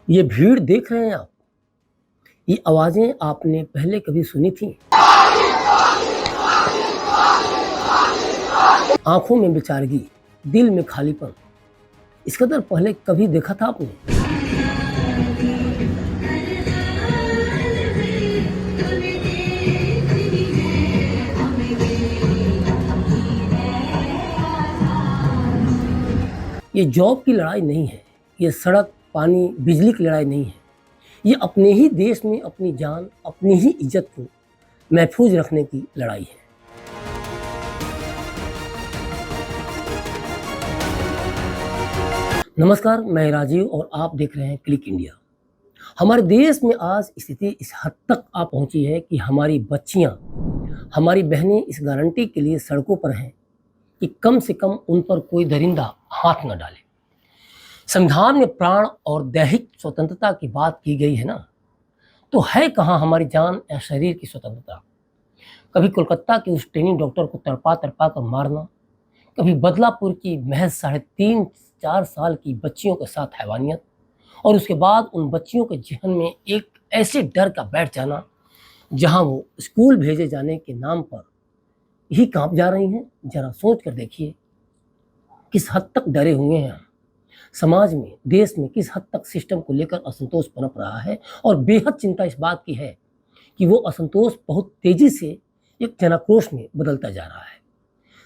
ये भीड़ देख रहे हैं आप? ये आवाज़ें आपने पहले कभी सुनी थीं? आँखों में बेचारगी, दिल में खालीपन, इस कदर पहले कभी देखा था आपने? ये जॉब की लड़ाई नहीं है, ये सड़क, पानी, बिजली की लड़ाई नहीं है। ये अपने ही देश में अपनी जान, अपनी ही इज़्ज़त को महफूज़ रखने की लड़ाई है। नमस्कार, मैं राजीव और आप देख रहे हैं क्लिक इंडिया। हमारे देश में आज स्थिति इस हद तक आ पहुंची है कि हमारी बच्चियां, हमारी बहनें इस गारंटी के लिए सड़कों पर हैं कि कम से कम उन पर कोई दरिंदा हाथ न डाले। संविधान में प्राण और दैहिक स्वतंत्रता की बात की गई है ना, तो है कहाँ हमारी जान या शरीर की स्वतंत्रता? कभी कोलकाता के उस ट्रेनिंग डॉक्टर को तड़पा तड़पा कर मारना, कभी बदलापुर की महज 3.5-4 साल की बच्चियों के साथ हैवानियत, और उसके बाद उन बच्चियों के ज़हन में एक ऐसे डर का बैठ जाना, जहां वो स्कूल भेजे जाने के नाम पर ही कांप जा रही हैं। जरा सोच कर देखिए, किस हद तक डरे हुए हैं हम। समाज में, देश में किस हद तक सिस्टम को लेकर असंतोष पनप रहा है, और बेहद चिंता इस बात की है कि वो असंतोष बहुत तेजी से एक जनाक्रोश में बदलता जा रहा है।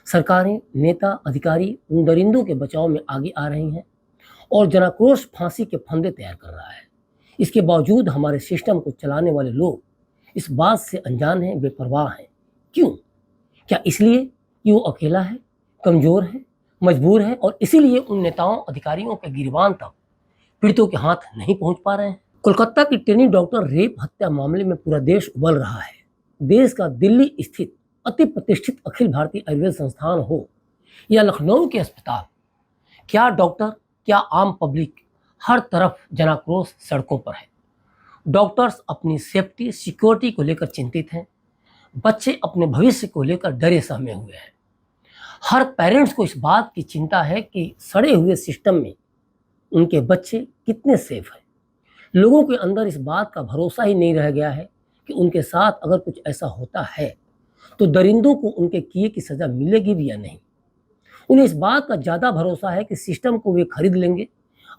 सरकारें, नेता, अधिकारी उन दरिंदों के बचाव में आगे आ रही हैं, और जनाक्रोश फांसी के फंदे तैयार कर रहा है। इसके बावजूद हमारे सिस्टम को चलाने वाले लोग इस बात से अनजान हैं, बेपरवाह हैं। क्यों? क्या इसलिए कि वो अकेला है, कमज़ोर है, मजबूर है, और इसीलिए उन नेताओं, अधिकारियों के गिरबान तक पीड़ितों के हाथ नहीं पहुंच पा रहे हैं? कोलकाता की ट्रेनिंग डॉक्टर रेप हत्या मामले में पूरा देश उबल रहा है। देश का दिल्ली स्थित अति प्रतिष्ठित अखिल भारतीय आयुर्वेद संस्थान हो या लखनऊ के अस्पताल, क्या डॉक्टर, क्या आम पब्लिक, हर तरफ जनाक्रोश सड़कों पर है। डॉक्टर्स अपनी सेफ्टी, सिक्योरिटी को लेकर चिंतित हैं। बच्चे अपने भविष्य को लेकर डरे सहमे हुए हैं। हर पेरेंट्स को इस बात की चिंता है कि सड़े हुए सिस्टम में उनके बच्चे कितने सेफ हैं। लोगों के अंदर इस बात का भरोसा ही नहीं रह गया है कि उनके साथ अगर कुछ ऐसा होता है तो दरिंदों को उनके किए की सज़ा मिलेगी भी या नहीं। उन्हें इस बात का ज़्यादा भरोसा है कि सिस्टम को वे खरीद लेंगे,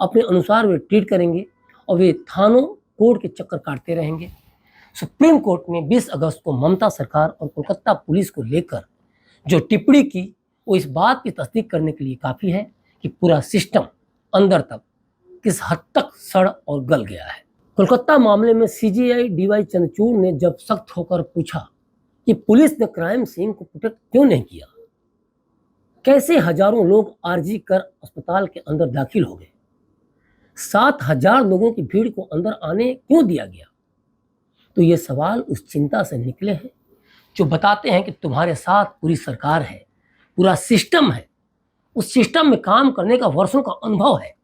अपने अनुसार वे ट्रीट करेंगे, और वे थानों, कोर्ट के चक्कर काटते रहेंगे। सुप्रीम कोर्ट ने 20 अगस्त को ममता सरकार और कोलकाता पुलिस को लेकर जो टिप्पणी की, वो इस बात की तस्दीक करने के लिए काफ़ी है कि पूरा सिस्टम अंदर तक किस हद तक सड़ और गल गया है। कोलकाता मामले में सीजीआई डीवाई चंद्रचूड़ ने जब सख्त होकर पूछा कि पुलिस ने क्राइम सीन को प्रोटेक्ट क्यों नहीं किया, कैसे हजारों लोग आरजी कर अस्पताल के अंदर दाखिल हो गए, 7,000 लोगों की भीड़ को अंदर आने क्यों दिया गया, तो ये सवाल उस चिंता से निकले हैं जो बताते हैं कि तुम्हारे साथ पूरी सरकार है, पूरा सिस्टम है, उस सिस्टम में काम करने का वर्षों का अनुभव है,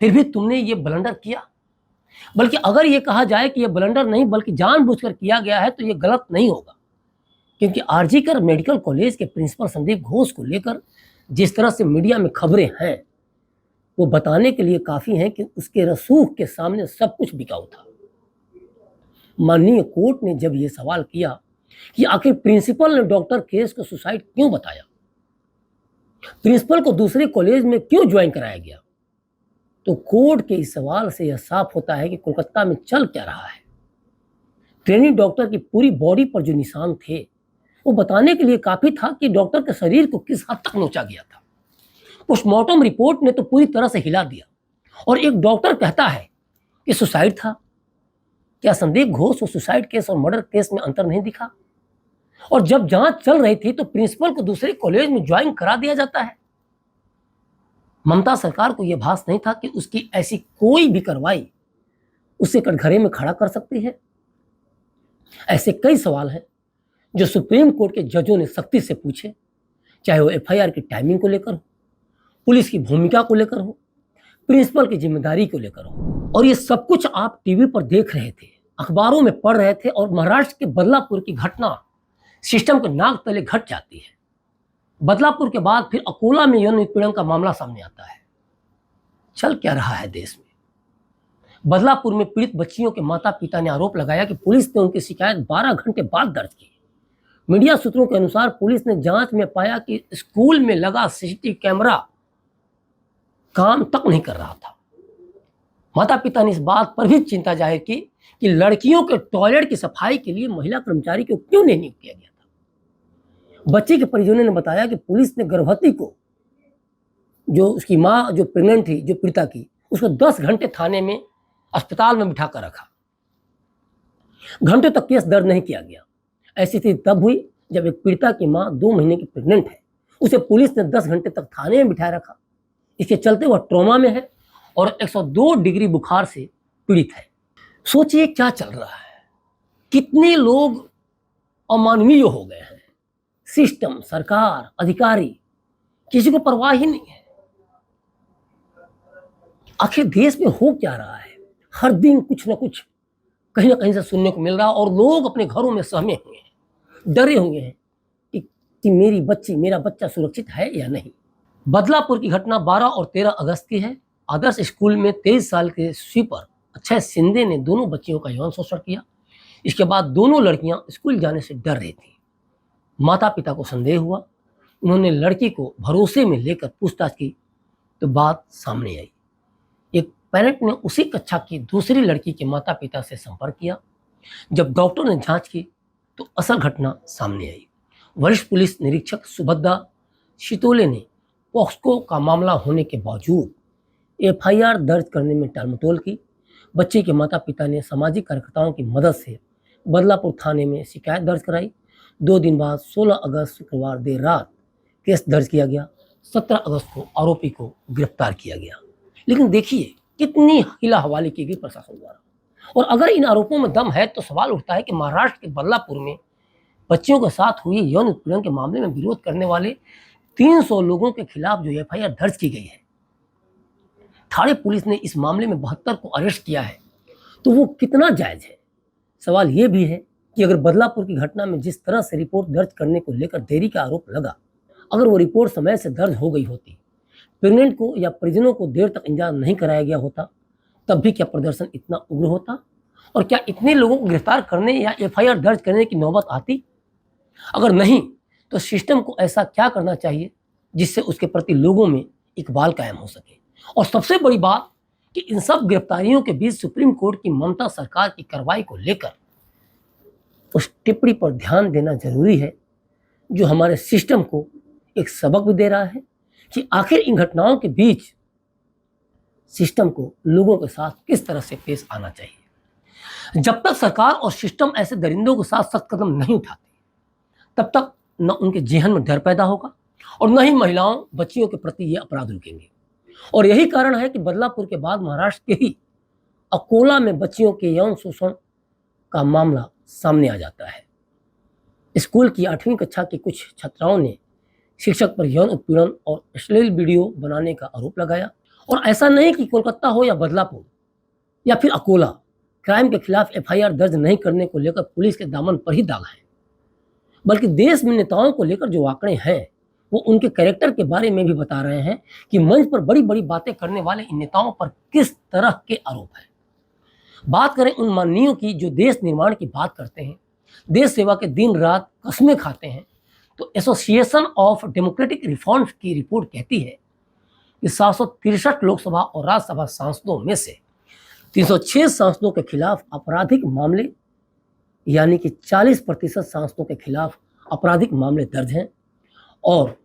फिर भी तुमने ये ब्लंडर किया। बल्कि अगर ये कहा जाए कि ये ब्लंडर नहीं बल्कि जानबूझकर किया गया है, तो ये गलत नहीं होगा। क्योंकि आरजी कर मेडिकल कॉलेज के प्रिंसिपल संदीप घोष को लेकर जिस तरह से मीडिया में खबरें हैं, वो बताने के लिए काफ़ी हैं कि उसके रसूख के सामने सब कुछ बिकाऊ था। माननीय कोर्ट ने जब ये सवाल किया कि आखिर प्रिंसिपल ने डॉक्टर केस को सुसाइड क्यों बताया, प्रिंसिपल को दूसरे कॉलेज में क्यों ज्वाइन कराया गया, तो कोर्ट के इस सवाल से यह साफ होता है कि कोलकाता में चल क्या रहा है। ट्रेनिंग डॉक्टर की पूरी बॉडी पर जो निशान थे, वो बताने के लिए काफ़ी था कि डॉक्टर के शरीर को किस हद तक नोचा गया था। पोस्टमार्टम रिपोर्ट ने तो पूरी तरह से हिला दिया, और एक डॉक्टर कहता है कि सुसाइड था। क्या संदीप घोष को सुसाइड केस और मर्डर केस में अंतर नहीं दिखा? और जब जांच चल रही थी तो प्रिंसिपल को दूसरे कॉलेज में ज्वाइन करा दिया जाता है। ममता सरकार को यह भास नहीं था कि उसकी ऐसी कोई भी कार्रवाई उसे कटघरे में खड़ा कर सकती है। ऐसे कई सवाल हैं जो सुप्रीम कोर्ट के जजों ने सख्ती से पूछे, चाहे वो एफआईआर की टाइमिंग को लेकर हो, पुलिस की भूमिका को लेकर हो, प्रिंसिपल की जिम्मेदारी को लेकर हो। और ये सब कुछ आप टीवी पर देख रहे थे, अखबारों में पढ़ रहे थे, और महाराष्ट्र के बदलापुर की घटना सिस्टम के नाक तले घट जाती है। बदलापुर के बाद फिर अकोला में यौन उत्पीड़न का मामला सामने आता है। चल क्या रहा है देश में? बदलापुर में पीड़ित बच्चियों के माता पिता ने आरोप लगाया कि पुलिस ने उनकी शिकायत 12 घंटे बाद दर्ज की। मीडिया सूत्रों के अनुसार पुलिस ने जांच में पाया कि स्कूल में लगा सीसीटीवी कैमरा काम तक नहीं कर रहा था। माता पिता ने इस बात पर भी चिंता जाहिर की कि लड़कियों के टॉयलेट की सफाई के लिए महिला कर्मचारी को क्यों नहीं नियुक्त किया गया था। बच्चे के परिजनों ने बताया कि पुलिस ने गर्भवती को, जो उसकी मां जो प्रेग्नेंट थी, जो पीड़िता की, उसको 10 घंटे थाने में, अस्पताल में बिठा कर रखा। घंटे तक केस दर्ज नहीं किया गया। ऐसी स्थिति तब हुई जब एक पीड़िता की मां 2 महीने की प्रेग्नेंट है, उसे पुलिस ने 10 घंटे तक थाने में बिठाए रखा। इसके चलते वह ट्रॉमा में है और 102 डिग्री बुखार से पीड़ित है। सोचिए क्या चल रहा है, कितने लोग अमानवीय हो गए हैं। सिस्टम, सरकार, अधिकारी, किसी को परवाह ही नहीं है। आखिर देश में हो क्या रहा है? हर दिन कुछ ना कुछ कहीं ना कहीं से सुनने को मिल रहा है और लोग अपने घरों में सहमे हुए हैं, डरे हुए हैं कि मेरी बच्ची, मेरा बच्चा सुरक्षित है या नहीं। बदलापुर की घटना 12 और 13 अगस्त की है। आदर्श स्कूल में 23 साल के स्वीपर अक्षय शिंदे ने दोनों बच्चियों का यौन शोषण किया। इसके बाद दोनों लड़कियां स्कूल जाने से डर रही थी। माता पिता को संदेह हुआ। उन्होंने लड़की को भरोसे में लेकर पूछताछ की तो बात सामने आई। एक पेरेंट ने उसी कक्षा की दूसरी लड़की के माता पिता से संपर्क किया। जब डॉक्टर ने जांच की तो असल घटना सामने आई। वरिष्ठ पुलिस निरीक्षक सुभद्रा शितोले ने पॉक्सो का मामला होने के बावजूद एफआईआर दर्ज करने में टालमटोल की। बच्चे के माता पिता ने सामाजिक कार्यकर्ताओं की मदद से बदलापुर थाने में शिकायत दर्ज कराई। 2 दिन बाद 16 अगस्त शुक्रवार देर रात केस दर्ज किया गया। 17 अगस्त को आरोपी को गिरफ्तार किया गया। लेकिन देखिए कितनी हिला हवाली की गई प्रशासन द्वारा। और अगर इन आरोपों में दम है तो सवाल उठता है कि महाराष्ट्र के बदलापुर में बच्चियों के साथ हुई यौन उत्पीड़न के मामले में विरोध करने वाले 300 लोगों के खिलाफ जो एफआईआर दर्ज की गई है, थाने पुलिस ने इस मामले में 72 को अरेस्ट किया है, तो वो कितना जायज है। सवाल ये भी है कि अगर बदलापुर की घटना में जिस तरह से रिपोर्ट दर्ज करने को लेकर देरी का आरोप लगा, अगर वो रिपोर्ट समय से दर्ज हो गई होती, प्रेग्नेंट को या परिजनों को देर तक इंतजार नहीं कराया गया होता, तब भी क्या प्रदर्शन इतना उग्र होता और क्या इतने लोगों को गिरफ्तार करने या एफआईआर दर्ज करने की नौबत आती? अगर नहीं तो सिस्टम को ऐसा क्या करना चाहिए जिससे उसके प्रति लोगों में इकबाल कायम हो सके। और सबसे बड़ी बात कि इन सब गिरफ्तारियों के बीच सुप्रीम कोर्ट की ममता सरकार की कार्रवाई को लेकर उस टिप्पणी पर ध्यान देना जरूरी है जो हमारे सिस्टम को एक सबक भी दे रहा है कि आखिर इन घटनाओं के बीच सिस्टम को लोगों के साथ किस तरह से पेश आना चाहिए। जब तक सरकार और सिस्टम ऐसे दरिंदों के साथ सख्त कदम नहीं उठाते, तब तक न उनके जेहन में डर पैदा होगा और न ही महिलाओं, बच्चियों के प्रति ये अपराध रुकेंगे। और यही कारण है कि बदलापुर के बाद महाराष्ट्र के ही अकोला में बच्चियों के यौन शोषण का मामला सामने आ जाता है। स्कूल की 8वीं कक्षा की कुछ छात्राओं ने शिक्षक पर यौन उत्पीड़न और अश्लील वीडियो बनाने का आरोप लगाया। और ऐसा नहीं कि कोलकाता हो या बदलापुर या फिर अकोला, क्राइम के खिलाफ एफआईआर दर्ज नहीं करने को लेकर पुलिस के दामन पर ही दाग है, बल्कि देश में नेताओं को लेकर जो आंकड़े हैं वो उनके कैरेक्टर के बारे में भी बता रहे हैं कि मंच पर बड़ी बड़ी बातें करने वाले इन नेताओं पर किस तरह के आरोप हैं। बात करें उन माननीयों की जो देश निर्माण की बात करते हैं, देश सेवा के दिन रात कस्में खाते हैं, तो एसोसिएशन ऑफ डेमोक्रेटिक रिफॉर्म्स की रिपोर्ट कहती है कि 763 लोकसभा और राज्यसभा सांसदों में से 306 सांसदों के खिलाफ आपराधिक मामले, यानी कि 40% सांसदों के खिलाफ आपराधिक मामले दर्ज हैं और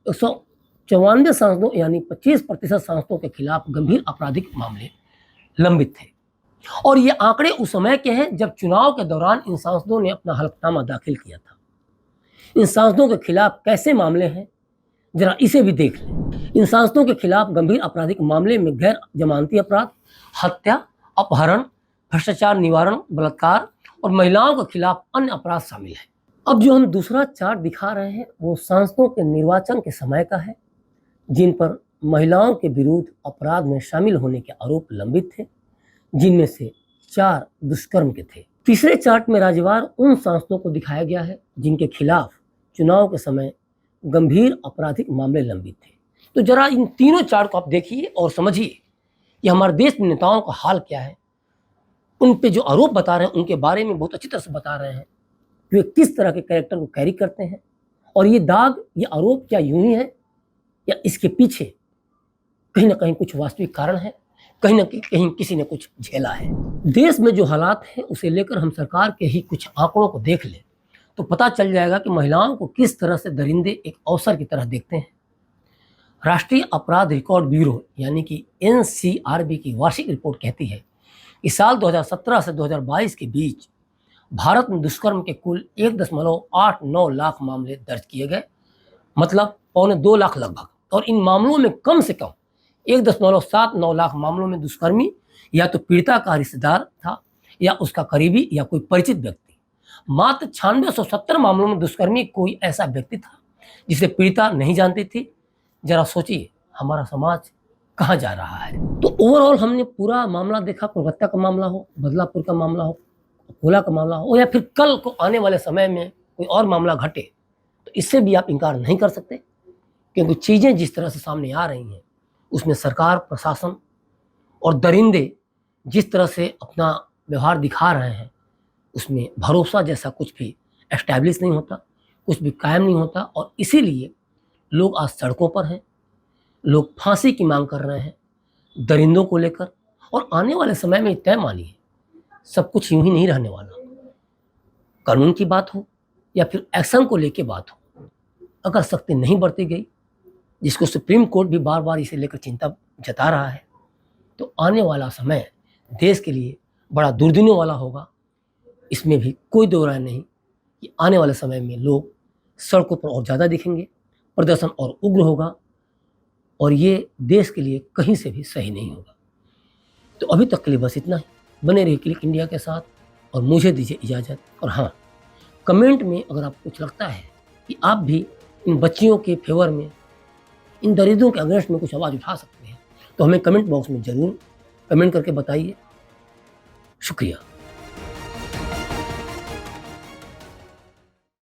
194 सांसदों यानी 25% सांसदों के खिलाफ गंभीर आपराधिक मामले लंबित थे। और ये आंकड़े उस समय के हैं जब चुनाव के दौरान इन सांसदों ने अपना हलफनामा दाखिल किया था। इन सांसदों के खिलाफ कैसे मामले हैं जरा इसे भी देख लें। इन सांसदों के खिलाफ गंभीर आपराधिक मामले में गैर जमानती अपराध, हत्या, अपहरण, भ्रष्टाचार निवारण, बलात्कार और महिलाओं के खिलाफ अन्य अपराध शामिल है। अब जो हम दूसरा चार्ट दिखा रहे हैं वो सांसदों के निर्वाचन के समय का है जिन पर महिलाओं के विरुद्ध अपराध में शामिल होने के आरोप लंबित थे, जिनमें से 4 दुष्कर्म के थे। तीसरे चार्ट में राज्यवार उन सांसदों को दिखाया गया है जिनके खिलाफ चुनाव के समय गंभीर आपराधिक मामले लंबित थे। तो जरा इन तीनों चार्ट को आप देखिए और समझिए कि हमारे देश में नेताओं का हाल क्या है, उन पे जो आरोप बता रहे हैं उनके बारे में बहुत अच्छी तरह से बता रहे हैं कि वे किस तरह के कैरेक्टर को कैरी करते हैं, और ये दाग, ये आरोप क्या यूं ही है या इसके पीछे कहीं ना कहीं कुछ वास्तविक कारण है, कहीं ना कहीं किसी ने कुछ झेला है। देश में जो हालात हैं उसे लेकर हम सरकार के ही कुछ आंकड़ों को देख लें तो पता चल जाएगा कि महिलाओं को किस तरह से दरिंदे एक अवसर की तरह देखते हैं। राष्ट्रीय अपराध रिकॉर्ड ब्यूरो यानी कि एनसीआरबी की वार्षिक रिपोर्ट कहती है कि साल 2017 से 2022 के बीच भारत में दुष्कर्म के कुल 1.89 लाख मामले दर्ज किए गए, मतलब 1.25 लाख लगभग। और इन मामलों में कम से कम 1.79 लाख मामलों में दुष्कर्मी या तो पीड़िता का रिश्तेदार था या उसका करीबी या कोई परिचित व्यक्ति। मात्र 9670 मामलों में दुष्कर्मी कोई ऐसा व्यक्ति था जिसे पीड़िता नहीं जानती थी। जरा सोचिए हमारा समाज कहाँ जा रहा है। तो ओवरऑल हमने पूरा मामला देखा, कोलकाता का मामला हो, बदलापुर का मामला हो, अकोला का मामला हो, या फिर कल को आने वाले समय में कोई और मामला घटे, तो इससे भी आप इनकार नहीं कर सकते, क्योंकि चीज़ें जिस तरह से सामने आ रही हैं उसमें सरकार, प्रशासन और दरिंदे जिस तरह से अपना व्यवहार दिखा रहे हैं उसमें भरोसा जैसा कुछ भी एस्टैब्लिश नहीं होता, कुछ भी कायम नहीं होता। और इसीलिए लोग आज सड़कों पर हैं, लोग फांसी की मांग कर रहे हैं दरिंदों को लेकर। और आने वाले समय में तय मानिए सब कुछ यूं ही नहीं रहने वाला। कानून की बात हो या फिर एक्शन को लेके बात हो, अगर सख्ती नहीं बरती गई, जिसको सुप्रीम कोर्ट भी बार बार इसे लेकर चिंता जता रहा है, तो आने वाला समय देश के लिए बड़ा दुर्दिनों वाला होगा। इसमें भी कोई दो राय नहीं कि आने वाले समय में लोग सड़कों पर और ज़्यादा दिखेंगे, प्रदर्शन और उग्र होगा, और ये देश के लिए कहीं से भी सही नहीं होगा। तो अभी तक के लिए बस इतना ही। बने रहिए क्लिक इंडिया के साथ और मुझे दीजिए इजाज़त। और हाँ, कमेंट में अगर आपको कुछ लगता है कि आप भी इन बच्चियों के फेवर में, इन दरिद्रों के अगेंस्ट में कुछ आवाज़ उठा सकते हैं, तो हमें कमेंट बॉक्स में ज़रूर कमेंट करके बताइए। शुक्रिया।